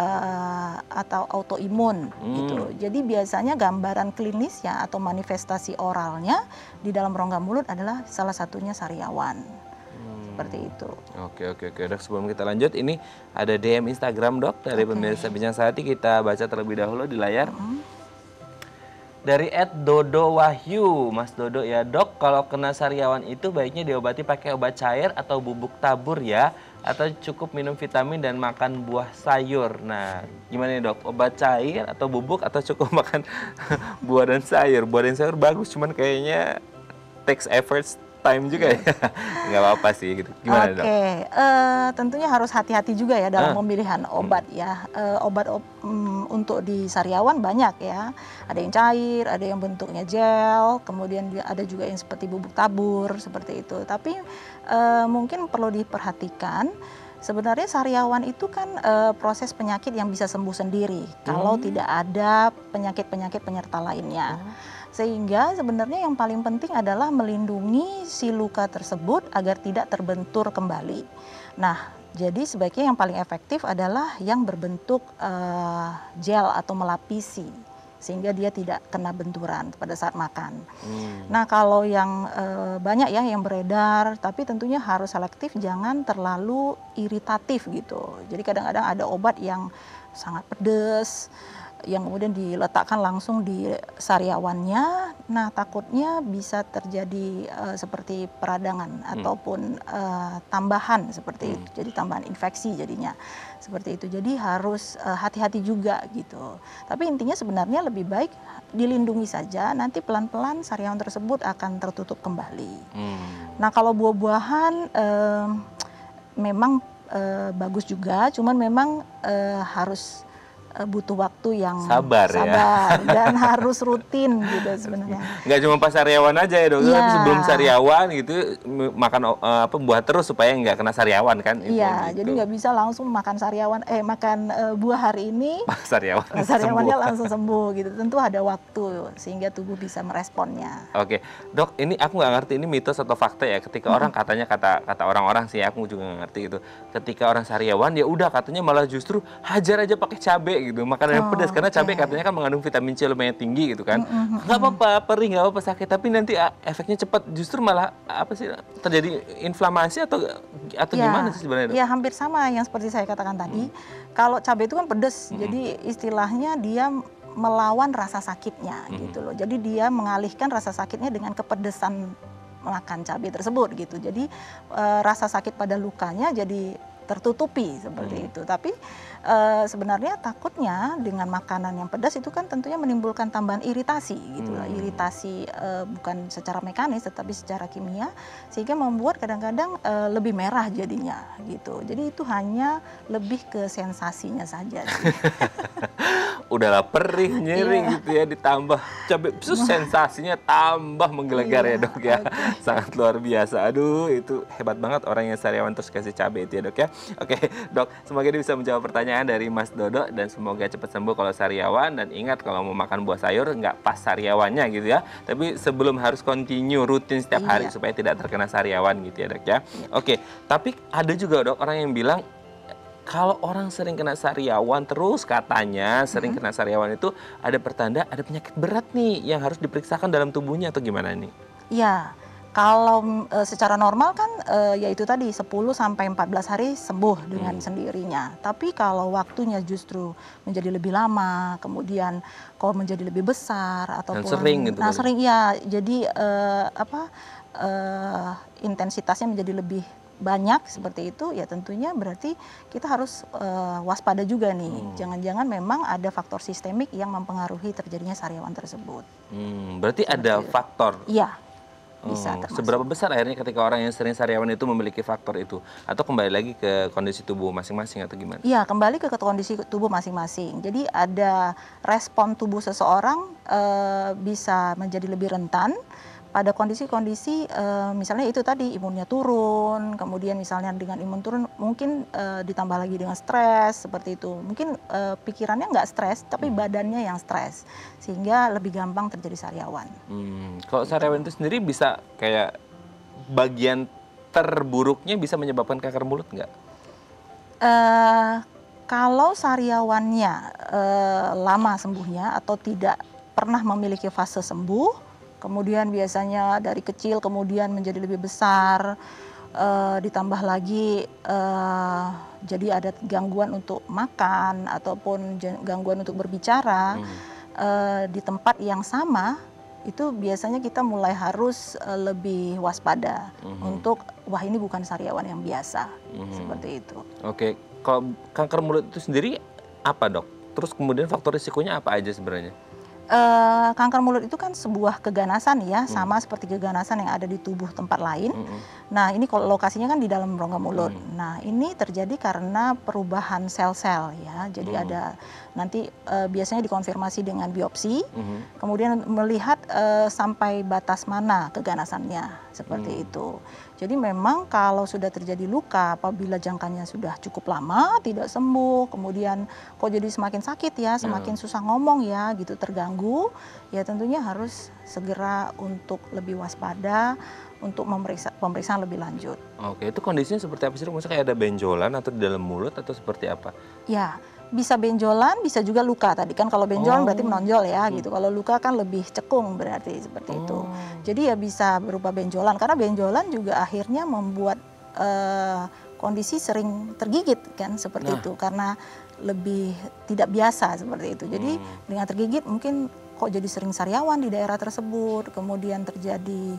atau autoimun gitu. Jadi biasanya gambaran klinisnya atau manifestasi oralnya di dalam rongga mulut adalah salah satunya sariawan. Seperti itu. Oke. Dok, sebelum kita lanjut, ini ada DM Instagram dok dari pemirsa Bincang Sati, kita baca terlebih dahulu di layar. Dari @Dodo Wahyu, Mas Dodo ya, Dok, kalau kena sariawan itu baiknya diobati pakai obat cair atau bubuk tabur ya, atau cukup minum vitamin dan makan buah sayur. Nah, gimana nih Dok? Obat cair atau bubuk atau cukup makan buah dan sayur? Buah dan sayur bagus, cuman kayaknya takes efforts time juga ya. Nggak apa-apa sih gitu. Gimana Dok? Oke, tentunya harus hati-hati juga ya dalam pemilihan obat ya. Untuk di sariawan banyak ya. Ada yang cair, ada yang bentuknya gel, kemudian ada juga yang seperti bubuk tabur seperti itu. Tapi mungkin perlu diperhatikan. Sebenarnya sariawan itu kan proses penyakit yang bisa sembuh sendiri kalau tidak ada penyakit-penyakit penyerta lainnya. Sehingga sebenarnya yang paling penting adalah melindungi si luka tersebut agar tidak terbentur kembali. Nah, jadi sebaiknya yang paling efektif adalah yang berbentuk gel atau melapisi, sehingga dia tidak kena benturan pada saat makan. Nah, kalau yang banyak ya yang beredar, tapi tentunya harus selektif, jangan terlalu iritatif gitu. Jadi kadang-kadang ada obat yang sangat pedas, yang kemudian diletakkan langsung di sariawannya. Nah, takutnya bisa terjadi seperti peradangan ataupun tambahan seperti itu. Jadi tambahan infeksi jadinya seperti itu. Jadi harus hati-hati juga gitu. Tapi intinya sebenarnya lebih baik dilindungi saja. Nanti pelan-pelan sariawan tersebut akan tertutup kembali. Nah, kalau buah-buahan memang bagus juga. Cuman memang harus butuh waktu yang sabar ya. Dan harus rutin gitu sebenarnya. Nggak cuma pas sariawan aja ya Dokter, tapi sebelum sariawan gitu makan buah terus supaya nggak kena sariawan kan? Iya, gitu. Jadi nggak bisa langsung makan buah hari ini, sariawannya langsung sembuh gitu. Tentu ada waktu sehingga tubuh bisa meresponnya. Oke, Dok, ini aku nggak ngerti ini mitos atau fakta ya. Ketika orang katanya kata orang-orang sih, aku juga nggak ngerti gitu. Ketika orang sariawan ya udah katanya malah justru hajar aja pakai cabai gitu, makanan yang pedas karena cabai katanya kan mengandung vitamin C lumayan tinggi gitu kan. Nggak apa-apa, perih nggak apa-apa sakit, tapi nanti efeknya cepat, justru malah apa sih terjadi inflamasi atau gimana sih sebenarnya? Ya hampir sama yang seperti saya katakan tadi. Kalau cabai itu kan pedas, jadi istilahnya dia melawan rasa sakitnya gitu loh. Jadi dia mengalihkan rasa sakitnya dengan kepedesan makan cabai tersebut gitu. Jadi rasa sakit pada lukanya jadi tertutupi seperti itu. Tapi sebenarnya takutnya dengan makanan yang pedas itu kan tentunya menimbulkan tambahan iritasi gitu lah. Iritasi bukan secara mekanis tetapi secara kimia, sehingga membuat kadang-kadang lebih merah jadinya gitu. Jadi itu hanya lebih ke sensasinya saja sih. Udahlah perih, nyeri gitu ya, ditambah cabai, sensasinya tambah menggelegar ya Dok ya. Sangat luar biasa. Aduh, itu hebat banget orang yang sariawan terus kasih cabai itu ya Dok ya. Oke Dok, semoga dia bisa menjawab pertanyaan dari Mas Dodo dan semoga cepat sembuh kalau sariawan. Dan ingat kalau mau makan buah sayur nggak pas sariawannya gitu ya. Tapi sebelum harus continue rutin setiap hari supaya tidak terkena sariawan gitu ya Dok ya. Oke, tapi ada juga Dok orang yang bilang kalau orang sering kena sariawan terus katanya sering kena sariawan itu ada pertanda ada penyakit berat nih yang harus diperiksakan dalam tubuhnya atau gimana nih? Iya. Kalau secara normal kan ya itu tadi 10 sampai 14 hari sembuh dengan sendirinya. Tapi kalau waktunya justru menjadi lebih lama, kemudian kalau menjadi lebih besar ataupun sering gitu. Nah, sering ya. Jadi intensitasnya menjadi lebih banyak seperti itu, ya tentunya berarti kita harus waspada juga nih. Jangan-jangan memang ada faktor sistemik yang mempengaruhi terjadinya sariawan tersebut. Berarti seperti ada faktor? Iya. Bisa seberapa besar akhirnya ketika orang yang sering sariawan itu memiliki faktor itu? Atau kembali lagi ke kondisi tubuh masing-masing atau gimana? Iya, kembali ke kondisi tubuh masing-masing. Jadi ada respon tubuh seseorang bisa menjadi lebih rentan pada kondisi-kondisi misalnya itu tadi imunnya turun, kemudian misalnya dengan imun turun mungkin ditambah lagi dengan stres seperti itu. Mungkin pikirannya nggak stres, tapi badannya yang stres, sehingga lebih gampang terjadi sariawan. Kalau sariawan itu sendiri bisa kayak bagian terburuknya bisa menyebabkan kanker mulut nggak? Kalau sariawannya lama sembuhnya atau tidak pernah memiliki fase sembuh, kemudian biasanya dari kecil kemudian menjadi lebih besar, ditambah lagi jadi ada gangguan untuk makan ataupun gangguan untuk berbicara, di tempat yang sama, itu biasanya kita mulai harus lebih waspada untuk wah ini bukan sariawan yang biasa, seperti itu. Oke, kalau kanker mulut itu sendiri apa dok? Terus kemudian faktor risikonya apa aja sebenarnya? Kanker mulut itu kan sebuah keganasan ya, sama seperti keganasan yang ada di tubuh tempat lain. Nah ini kalau lokasinya kan di dalam rongga mulut. Nah ini terjadi karena perubahan sel-sel ya. Jadi ada nanti biasanya dikonfirmasi dengan biopsi, kemudian melihat sampai batas mana keganasannya, seperti itu. Jadi memang kalau sudah terjadi luka apabila jangkanya sudah cukup lama tidak sembuh, kemudian kok jadi semakin sakit ya, semakin susah ngomong ya gitu, terganggu, ya tentunya harus segera untuk lebih waspada untuk pemeriksaan lebih lanjut. Oke, itu kondisinya seperti apa sih? Maksudnya kayak ada benjolan atau di dalam mulut atau seperti apa? Ya, bisa benjolan, bisa juga luka. Tadi kan kalau benjolan berarti menonjol ya gitu. Kalau luka kan lebih cekung berarti seperti itu. Jadi ya bisa berupa benjolan karena benjolan juga akhirnya membuat kondisi sering tergigit kan seperti itu karena lebih tidak biasa seperti itu. Jadi dengan tergigit mungkin kok jadi sering sariawan di daerah tersebut, kemudian terjadi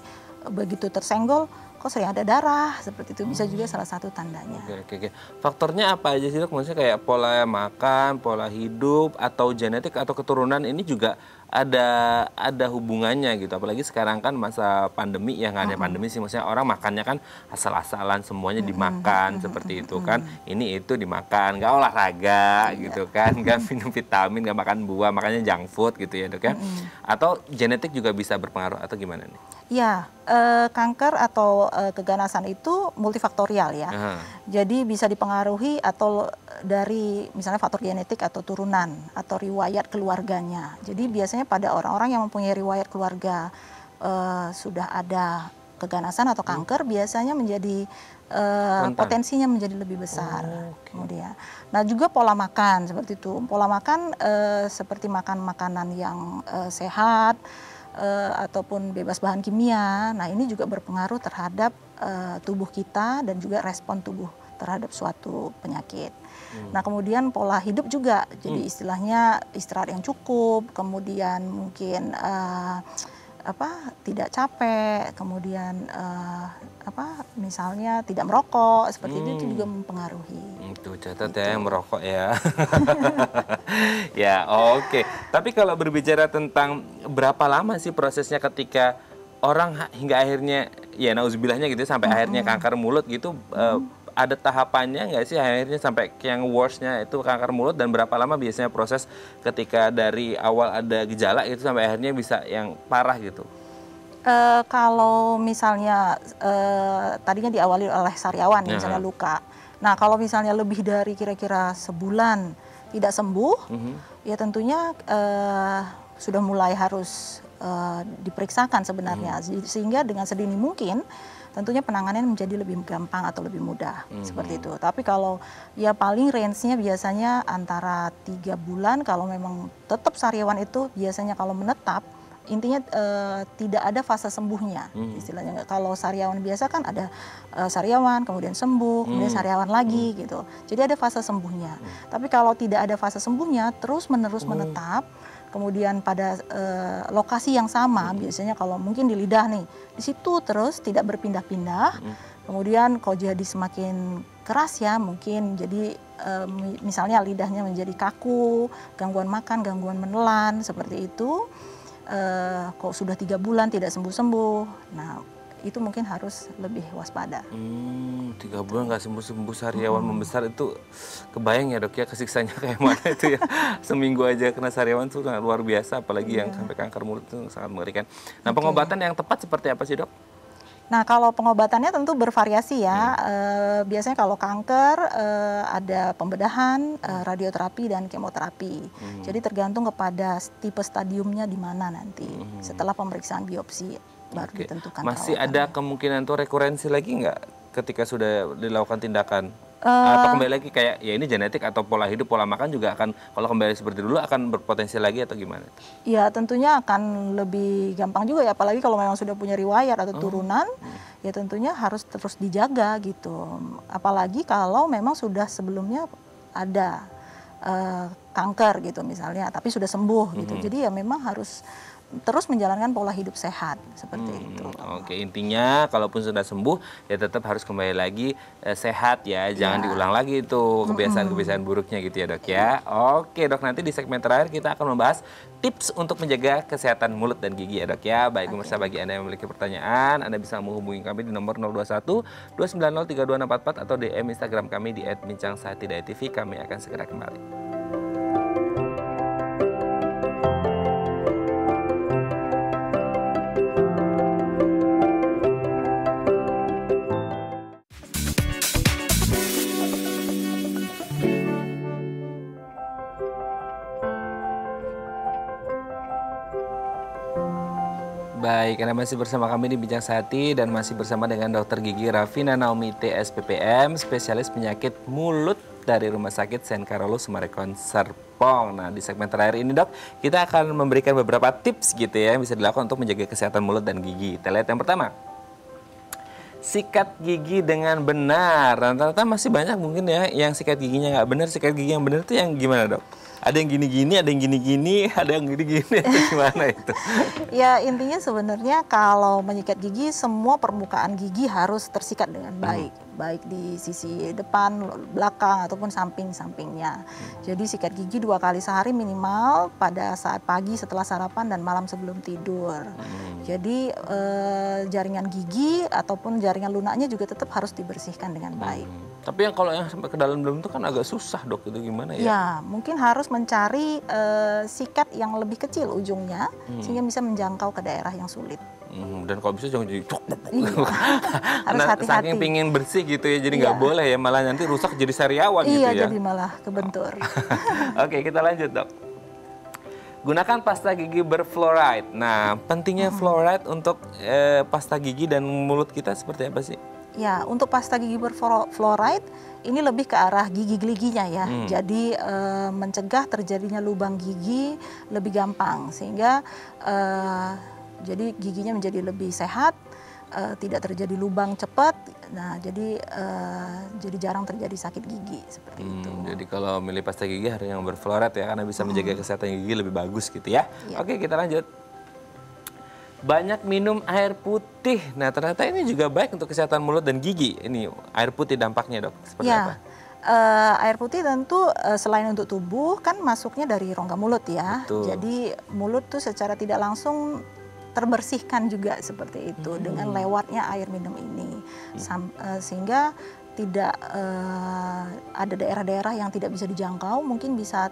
begitu tersenggol kok sering ada darah, seperti itu bisa juga salah satu tandanya. Oke. Faktornya apa aja sih dok? Maksudnya kayak pola makan, pola hidup, atau genetik atau keturunan ini juga ada hubungannya gitu. Apalagi sekarang kan masa pandemi, ya nggak ada pandemi sih, maksudnya orang makannya kan asal-asalan, semuanya dimakan seperti itu kan. Ini itu dimakan, nggak olahraga gitu kan, nggak minum vitamin, nggak makan buah, makanya junk food gitu ya dok ya. Atau genetik juga bisa berpengaruh atau gimana nih? Ya, kanker atau keganasan itu multifaktorial ya. Jadi bisa dipengaruhi atau dari misalnya faktor genetik atau turunan atau riwayat keluarganya. Jadi biasanya pada orang-orang yang mempunyai riwayat keluarga sudah ada keganasan atau kanker, biasanya menjadi potensinya menjadi lebih besar. Kemudian, nah juga pola makan seperti itu. Pola makan seperti makan makanan yang sehat. Ataupun bebas bahan kimia, nah ini juga berpengaruh terhadap tubuh kita dan juga respon tubuh terhadap suatu penyakit. Nah kemudian pola hidup juga, jadi istilahnya istirahat yang cukup, kemudian mungkin tidak capek, kemudian misalnya tidak merokok, seperti itu juga mempengaruhi. Itu catat ya yang merokok ya. Ya oke. Tapi kalau berbicara tentang berapa lama sih prosesnya ketika orang hingga akhirnya ya nauzubillahnya gitu sampai akhirnya kanker mulut gitu, ada tahapannya nggak sih akhirnya sampai yang worstnya itu kanker mulut, dan berapa lama biasanya proses ketika dari awal ada gejala itu sampai akhirnya bisa yang parah gitu? Kalau misalnya tadinya diawali oleh sariawan misalnya luka. Nah kalau misalnya lebih dari kira-kira sebulan tidak sembuh, ya tentunya sudah mulai harus diperiksakan sebenarnya, sehingga dengan sedini mungkin tentunya penanganan menjadi lebih gampang atau lebih mudah seperti itu. Tapi kalau ya paling range-nya biasanya antara 3 bulan, kalau memang tetap sariawan itu biasanya kalau menetap, intinya tidak ada fase sembuhnya istilahnya. Kalau sariawan biasa kan ada sariawan, kemudian sembuh, kemudian sariawan lagi gitu. Jadi ada fase sembuhnya. Tapi kalau tidak ada fase sembuhnya, terus-menerus menetap, kemudian pada lokasi yang sama, biasanya kalau mungkin di lidah nih, di situ terus tidak berpindah-pindah, kemudian kalau jadi semakin keras ya, mungkin jadi misalnya lidahnya menjadi kaku, gangguan makan, gangguan menelan, seperti itu. Kok sudah 3 bulan tidak sembuh-sembuh, nah itu mungkin harus lebih waspada. 3 bulan nggak sembuh-sembuh, sariawan membesar itu kebayang ya dok ya kesiksanya kayak mana itu ya. Seminggu aja kena sariawan itu luar biasa, apalagi yang sampai kanker mulut itu sangat mengerikan. Nah pengobatan yang tepat seperti apa sih dok? Nah kalau pengobatannya tentu bervariasi ya. Biasanya kalau kanker ada pembedahan, radioterapi dan kemoterapi. Jadi tergantung kepada tipe stadiumnya di mana nanti. Setelah pemeriksaan biopsi baru ditentukan. Masih ada kemungkinan tuh rekurensi lagi nggak ketika sudah dilakukan tindakan? Atau kembali lagi kayak ya ini genetik atau pola hidup, pola makan juga akan, kalau kembali seperti dulu akan berpotensi lagi atau gimana? Ya tentunya akan lebih gampang juga ya, apalagi kalau memang sudah punya riwayat atau turunan, ya tentunya harus terus dijaga gitu. Apalagi kalau memang sudah sebelumnya ada kanker gitu misalnya, tapi sudah sembuh gitu. Jadi ya memang harus terus menjalankan pola hidup sehat seperti itu. Oke, intinya kalaupun sudah sembuh ya tetap harus kembali lagi sehat ya, jangan diulang lagi itu kebiasaan-kebiasaan buruknya gitu ya dok ya. Oke dok, nanti di segmen terakhir kita akan membahas tips untuk menjaga kesehatan mulut dan gigi ya dok ya. Baik pemirsa, bagi Anda yang memiliki pertanyaan, Anda bisa menghubungi kami di nomor 021 290 32644 atau DM Instagram kami di @bincangsehat.tv. Kami akan segera kembali. Baik, Anda masih bersama kami di Bincang Sehati dan masih bersama dengan Dr. Gigi Rafina Naomi TSPPM, spesialis penyakit mulut dari Rumah Sakit Sen Carolus Summarecon Serpong. Nah, di segmen terakhir ini dok, kita akan memberikan beberapa tips gitu ya yang bisa dilakukan untuk menjaga kesehatan mulut dan gigi. Kita lihat yang pertama, sikat gigi dengan benar. Rata-rata masih banyak mungkin ya yang sikat giginya nggak benar. Sikat gigi yang benar itu yang gimana dok? Ada yang gini-gini, ada yang gini-gini, ada yang gini-gini, atau gimana itu? Ya intinya sebenarnya kalau menyikat gigi, semua permukaan gigi harus tersikat dengan baik. Baik di sisi depan, belakang, ataupun samping-sampingnya. Jadi sikat gigi 2 kali sehari minimal pada saat pagi setelah sarapan dan malam sebelum tidur. Jadi jaringan gigi ataupun jaringan lunaknya juga tetap harus dibersihkan dengan baik. Tapi yang kalau yang sampai ke dalam-dalam itu kan agak susah dok, itu gimana ya? Ya, mungkin harus mencari sikat yang lebih kecil ujungnya sehingga bisa menjangkau ke daerah yang sulit. Dan kalau bisa jangan jadi harus hati-hati. Saking pingin bersih gitu ya, jadi nggak boleh ya, malah nanti rusak jadi sariawan gitu ya. Iya, jadi malah kebentur. Oke, kita lanjut dok. Gunakan pasta gigi berfluoride. Nah, pentingnya fluoride untuk pasta gigi dan mulut kita seperti apa sih? Ya, untuk pasta gigi berfluoride ini lebih ke arah gigi-giginya ya. Jadi mencegah terjadinya lubang gigi lebih gampang sehingga jadi giginya menjadi lebih sehat, tidak terjadi lubang cepat. Nah, jadi jarang terjadi sakit gigi seperti itu. Jadi kalau milih pasta gigi harus yang berfluoride ya, karena bisa menjaga kesehatan gigi lebih bagus gitu ya. Oke, kita lanjut. Banyak minum air putih. Nah, ternyata ini juga baik untuk kesehatan mulut dan gigi. Ini air putih dampaknya dok, seperti apa? Air putih tentu selain untuk tubuh kan masuknya dari rongga mulut ya. Betul. Jadi mulut tuh secara tidak langsung terbersihkan juga seperti itu dengan lewatnya air minum ini. Sehingga tidak ada daerah-daerah yang tidak bisa dijangkau, mungkin bisa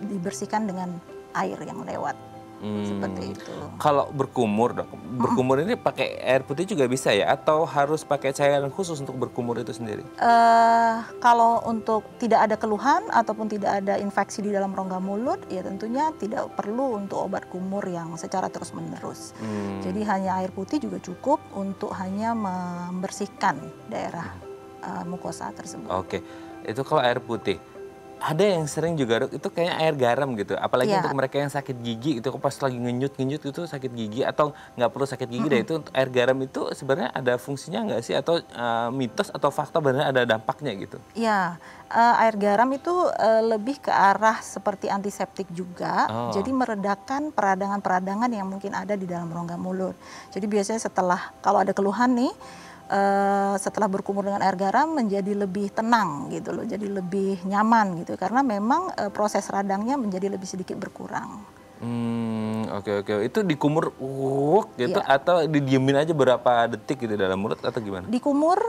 dibersihkan dengan air yang lewat. Seperti itu. Kalau berkumur dok, berkumur ini pakai air putih juga bisa ya? Atau harus pakai cairan khusus untuk berkumur itu sendiri? Kalau untuk tidak ada keluhan ataupun tidak ada infeksi di dalam rongga mulut, ya tentunya tidak perlu untuk obat kumur yang secara terus-menerus. Jadi hanya air putih juga cukup untuk hanya membersihkan daerah mukosa tersebut. Oke, itu kalau air putih. Ada yang sering juga dok, itu kayaknya air garam gitu. Apalagi untuk mereka yang sakit gigi, itu pas lagi ngenyut-ngenyut itu sakit gigi atau nggak perlu sakit gigi deh, itu air garam itu sebenarnya ada fungsinya nggak sih? Atau mitos atau fakta benar ada dampaknya gitu? Ya, air garam itu lebih ke arah seperti antiseptik juga. Jadi meredakan peradangan-peradangan yang mungkin ada di dalam rongga mulut. Jadi biasanya kalau ada keluhan nih, setelah berkumur dengan air garam menjadi lebih tenang gitu loh, jadi lebih nyaman gitu karena memang proses radangnya menjadi lebih sedikit berkurang. Oke. Itu dikumur gitu atau didiemin aja berapa detik gitu dalam mulut atau gimana? Dikumur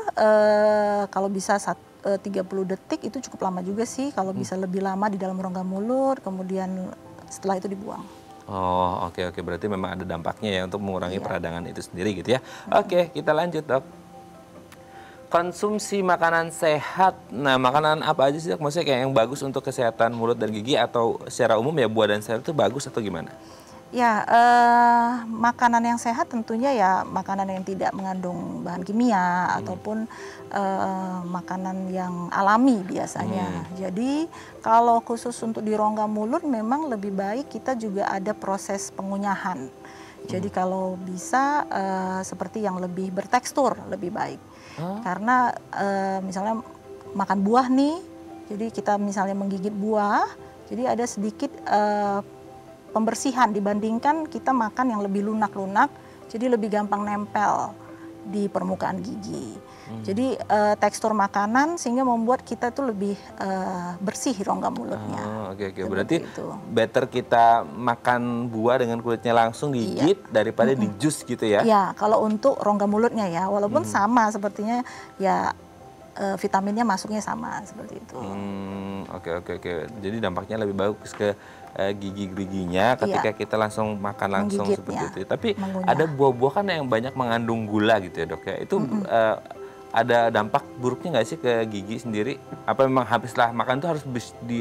kalau bisa 30 detik itu cukup lama juga sih, kalau bisa lebih lama di dalam rongga mulut, kemudian setelah itu dibuang. Oke. Berarti memang ada dampaknya ya untuk mengurangi peradangan itu sendiri gitu ya. Oke, kita lanjut dok. Konsumsi makanan sehat. Nah, makanan apa aja sih dok? Maksudnya kayak yang bagus untuk kesehatan mulut dan gigi atau secara umum ya buah dan sayur itu bagus atau gimana? Ya, makanan yang sehat tentunya ya makanan yang tidak mengandung bahan kimia ataupun makanan yang alami biasanya. Jadi kalau khusus untuk di rongga mulut memang lebih baik kita juga ada proses pengunyahan. Jadi kalau bisa seperti yang lebih bertekstur lebih baik. Karena misalnya makan buah nih Jadi kita misalnya menggigit buah, jadi ada sedikit pembersihan dibandingkan kita makan yang lebih lunak-lunak, jadi lebih gampang nempel di permukaan gigi. Jadi tekstur makanan sehingga membuat kita tuh lebih bersih rongga mulutnya. Oke. Berarti better kita makan buah dengan kulitnya langsung gigit daripada di jus gitu ya? Ya, kalau untuk rongga mulutnya ya, walaupun sama sepertinya ya vitaminnya masuknya sama seperti itu. Oke. Jadi dampaknya lebih bagus ke gigi-giginya ketika kita langsung makan langsung seperti itu. Tapi ada buah-buah kan yang banyak mengandung gula gitu ya dok ya. Itu ada dampak buruknya nggak sih ke gigi sendiri? Apa memang habis setelah makan itu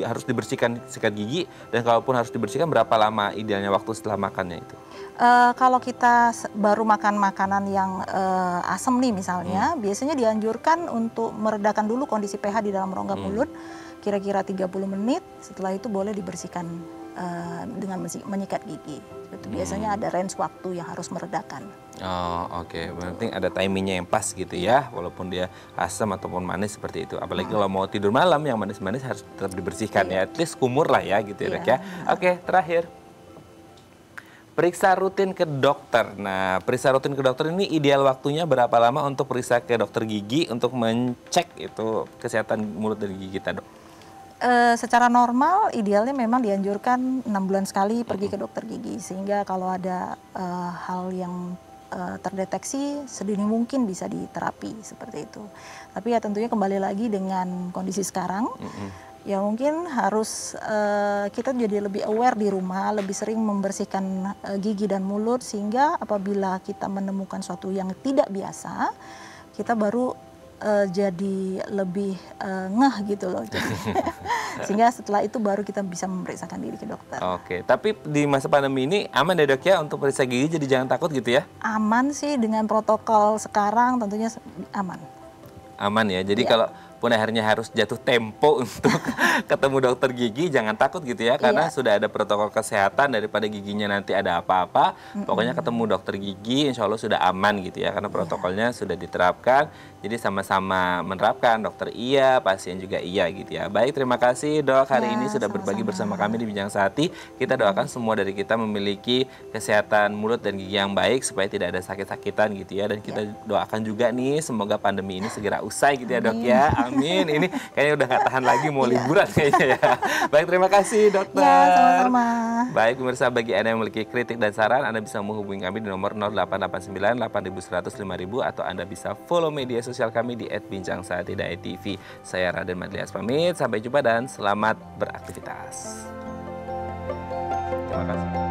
harus dibersihkan sikat gigi? Dan kalaupun harus dibersihkan berapa lama idealnya waktu setelah makannya itu? Kalau kita baru makan makanan yang asam nih misalnya, biasanya dianjurkan untuk meredakan dulu kondisi pH di dalam rongga mulut, kira-kira 30 menit, setelah itu boleh dibersihkan dengan menyikat gigi. Itu biasanya ada range waktu yang harus meredakan. Oke. Berarti ada timingnya yang pas gitu ya, walaupun dia asam ataupun manis seperti itu. Apalagi kalau mau tidur malam yang manis-manis harus tetap dibersihkan ya, at least kumur lah ya gitu ya dok ya. Oke, terakhir. Periksa rutin ke dokter. Nah, periksa rutin ke dokter ini ideal waktunya berapa lama untuk periksa ke dokter gigi untuk mencek itu kesehatan mulut dan gigi kita, dok? Secara normal idealnya memang dianjurkan 6 bulan sekali pergi ke dokter gigi, sehingga kalau ada hal yang terdeteksi sedini mungkin bisa diterapi seperti itu. Tapi ya tentunya kembali lagi dengan kondisi sekarang, ya mungkin harus kita jadi lebih aware di rumah, lebih sering membersihkan gigi dan mulut, sehingga apabila kita menemukan sesuatu yang tidak biasa, kita baru jadi lebih ngeh gitu loh. Sehingga setelah itu baru kita bisa memeriksakan diri ke dokter. Oke, tapi di masa pandemi ini aman ya dok ya untuk periksa gigi, jadi jangan takut gitu ya? Aman sih, dengan protokol sekarang tentunya aman. Aman ya, jadi kalau pun akhirnya harus jatuh tempo untuk ketemu dokter gigi, jangan takut gitu ya, karena sudah ada protokol kesehatan, daripada giginya nanti ada apa-apa, pokoknya ketemu dokter gigi insya Allah sudah aman gitu ya, karena protokolnya sudah diterapkan, jadi sama-sama menerapkan, dokter iya, pasien juga iya gitu ya. Baik, terima kasih dok hari ini sudah berbagi bersama kami di Bincang Sehati. Kita doakan semua dari kita memiliki kesehatan mulut dan gigi yang baik supaya tidak ada sakit-sakitan gitu ya, dan kita doakan juga nih semoga pandemi ini segera usai gitu ya dok ya. Amin. Ini kayaknya udah nggak tahan lagi mau liburan kayaknya ya. Baik, terima kasih dokter. Ya, sama-sama. Baik, pemirsa, bagi Anda yang memiliki kritik dan saran, Anda bisa menghubungi kami di nomor 0889 8100 5000 atau Anda bisa follow media sosial kami di @bincangsehati.tv. Saya Raden Madlias pamit, sampai jumpa dan selamat beraktivitas. Terima kasih.